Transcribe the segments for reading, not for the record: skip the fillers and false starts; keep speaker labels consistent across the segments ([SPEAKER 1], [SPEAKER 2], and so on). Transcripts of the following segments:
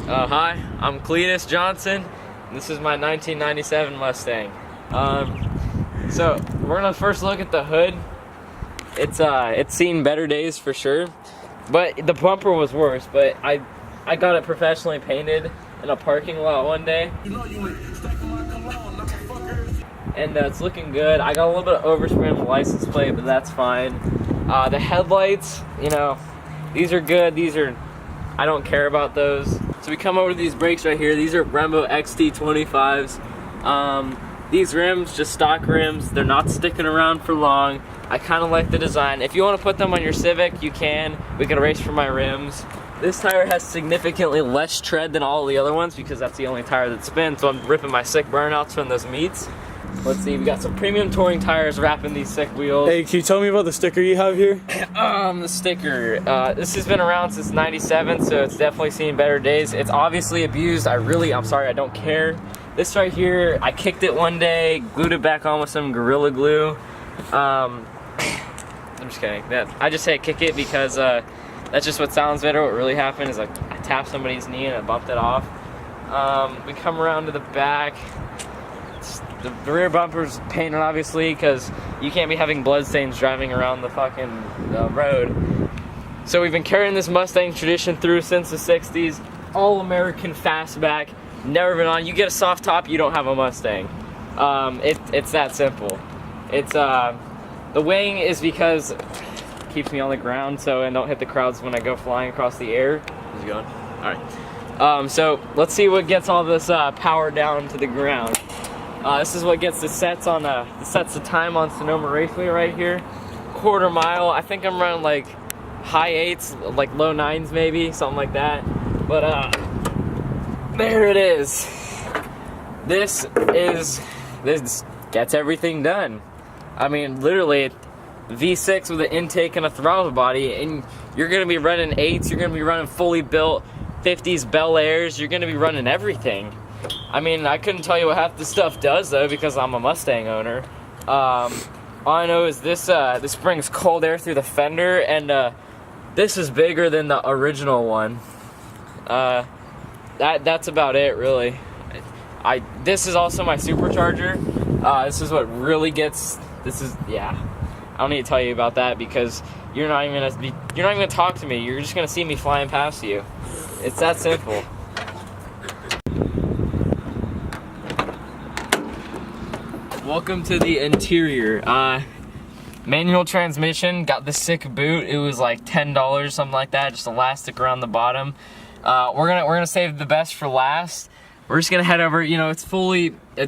[SPEAKER 1] Hi, I'm Cletus Johnson. This is my 1997 Mustang. So we're gonna first look at the hood. It's seen better days for sure, but the bumper was worse. But I got it professionally painted in a parking lot one day, and it's looking good. I got a little bit of overspray on the license plate, but that's fine. The headlights, you know, these are good. I don't care about those. So we come over to these brakes right here. These are Brembo XT25s. These rims, just stock rims. They're not sticking around for long. I kind of like the design. If you want to put them on your Civic, you can. We can race for my rims. This tire has significantly less tread than all the other ones because that's the only tire that spins. So I'm ripping my sick burnouts from those meets. Let's see, we got some premium touring tires wrapping these sick wheels.
[SPEAKER 2] Hey, can you tell me about the sticker you have here?
[SPEAKER 1] The sticker. This has been around since '97, so it's definitely seen better days. It's obviously abused. I'm sorry, I don't care. This right here, I kicked it one day, glued it back on with some Gorilla Glue. I'm just kidding. I just say kick it because that's just what sounds better. What really happened is I tapped somebody's knee and I bumped it off. We come around to the back. The rear bumper's painted obviously because you can't be having bloodstains driving around the fucking road. So we've been carrying this Mustang tradition through since the 60s. All American fastback, never been on. You get a soft top, you don't have a Mustang. It's that simple. It's the wing is because it keeps me on the ground so I don't hit the crowds when I go flying across the air. Is it going? All right. So let's see what gets all this power down to the ground. This is what gets the sets the time on Sonoma Raceway right here. Quarter mile. I think I'm running like high 8s, like low 9s maybe, something like that. But there it is. This gets everything done. I mean, literally V6 with an intake and a throttle body, and you're gonna be running 8s. You're gonna be running fully built 50s Bel Airs. You're gonna be running everything. I mean, I couldn't tell you what half the stuff does though because I'm a Mustang owner. All I know is this brings cold air through the fender, and this is bigger than the original one. That's about it really. This is also my supercharger. This is what really gets. Yeah. I don't need to tell you about that because you're not even gonna talk to me. You're just gonna see me flying past you. It's that simple. Welcome to the interior. Manual transmission, got the sick boot. It was like $10, something like that, just elastic around the bottom. We're gonna save the best for last. We're just gonna head over, you know, it's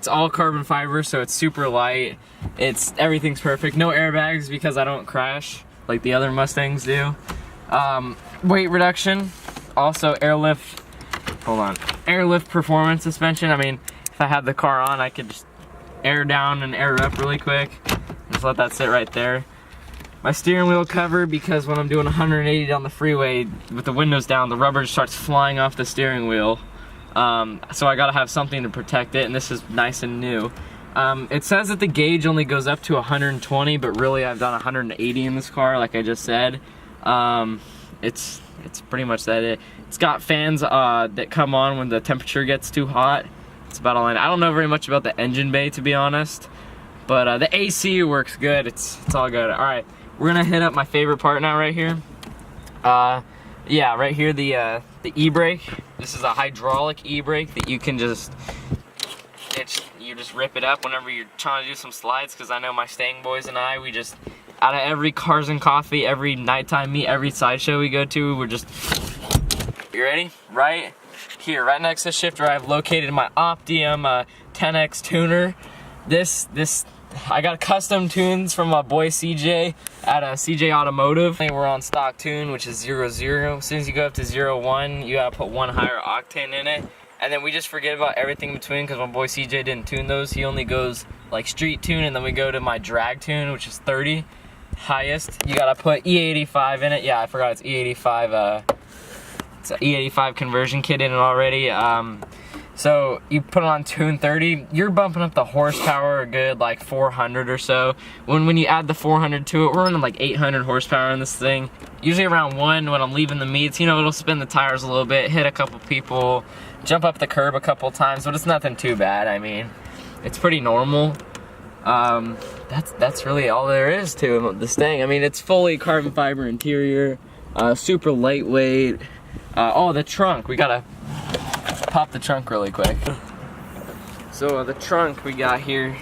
[SPEAKER 1] all carbon fiber, so it's super light. Everything's perfect. No airbags because I don't crash like the other Mustangs do. Weight reduction, also airlift performance suspension. I mean, if I had the car on, I could just air down and air up really quick. Just let that sit right there. My steering wheel cover, because when I'm doing 180 down the freeway with the windows down, the rubber just starts flying off the steering wheel. So I gotta have something to protect it, and this is nice and new. It says that the gauge only goes up to 120, but really I've done 180 in this car, like I just said. It's pretty much that. It's got fans that come on when the temperature gets too hot. It's about all I know. I don't know very much about the engine bay, to be honest, but the AC works good. It's all good. All right, we're gonna hit up my favorite part now, right here. Yeah, right here, the e-brake. This is a hydraulic e-brake that you can you just rip it up whenever you're trying to do some slides. Because I know my Stang boys and I, we just, out of every Cars and Coffee, every nighttime meet, every sideshow we go to, we're just. You ready? Right here, right next to the shifter, I've located my Optium 10X tuner. I got custom tunes from my boy CJ at CJ Automotive. We're on stock tune, which is 00. As soon as you go up to 01, you gotta put one higher octane in it. And then we just forget about everything in between because my boy CJ didn't tune those. He only goes like street tune, and then we go to my drag tune, which is 30 highest. You gotta put E85 in it. Yeah, I forgot it's E85. It's an E85 conversion kit in it already. So you put it on tune 30, you're bumping up the horsepower a good like 400 or so. When you add the 400 to it, we're running like 800 horsepower in this thing. Usually around 1 when I'm leaving the meets, you know, it'll spin the tires a little bit, hit a couple people, jump up the curb a couple times, but it's nothing too bad. I mean, it's pretty normal. That's really all there is to this thing. I mean, it's fully carbon fiber interior, super lightweight. Oh, the trunk, we gotta pop the trunk really quick. So the trunk we got here,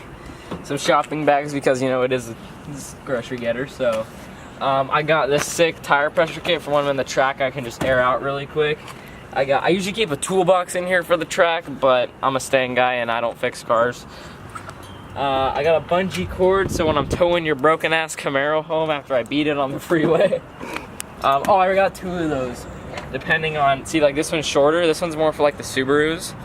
[SPEAKER 1] some shopping bags because, you know, it is a grocery getter. So I got this sick tire pressure kit for when I'm in the track. I can just air out really quick. I usually keep a toolbox in here for the track, but I'm a Mustang guy and I don't fix cars. I got a bungee cord, so when I'm towing your broken ass Camaro home after I beat it on the freeway. Oh, I got 2 of those. Depending on, see, like this one's shorter, this one's more for like the Subarus.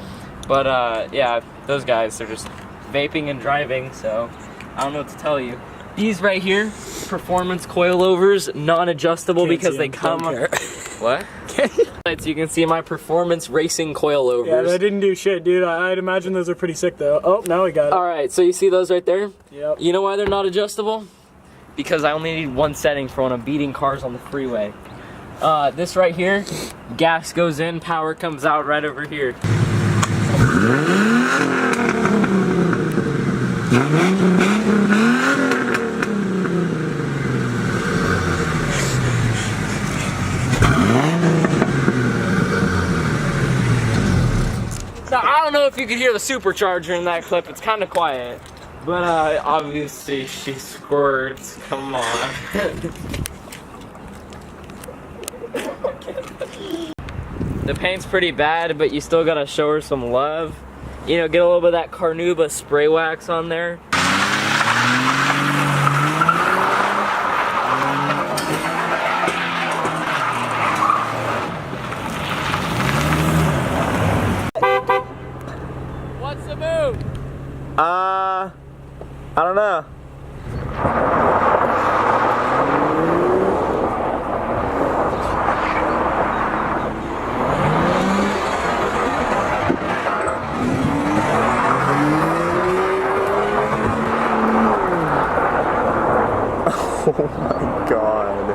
[SPEAKER 1] But yeah, those guys, they're just vaping and driving, so I don't know what to tell you. These right here, performance coilovers, non-adjustable because they come. What? So you can see my performance racing coilovers.
[SPEAKER 2] Yeah, they didn't do shit, dude. I'd imagine those are pretty sick though. Oh, now we got it.
[SPEAKER 1] All right, so you see those right there?
[SPEAKER 2] Yep.
[SPEAKER 1] You know why they're not adjustable? Because I only need one setting for when I'm beating cars on the freeway. This right here, gas goes in, power comes out right over here. Now, I don't know if you could hear the supercharger in that clip, it's kind of quiet. But obviously she squirts, come on. The paint's pretty bad, but you still gotta show her some love. You know, get a little bit of that Carnauba spray wax on there. What's the move?
[SPEAKER 2] I don't know. Oh my god.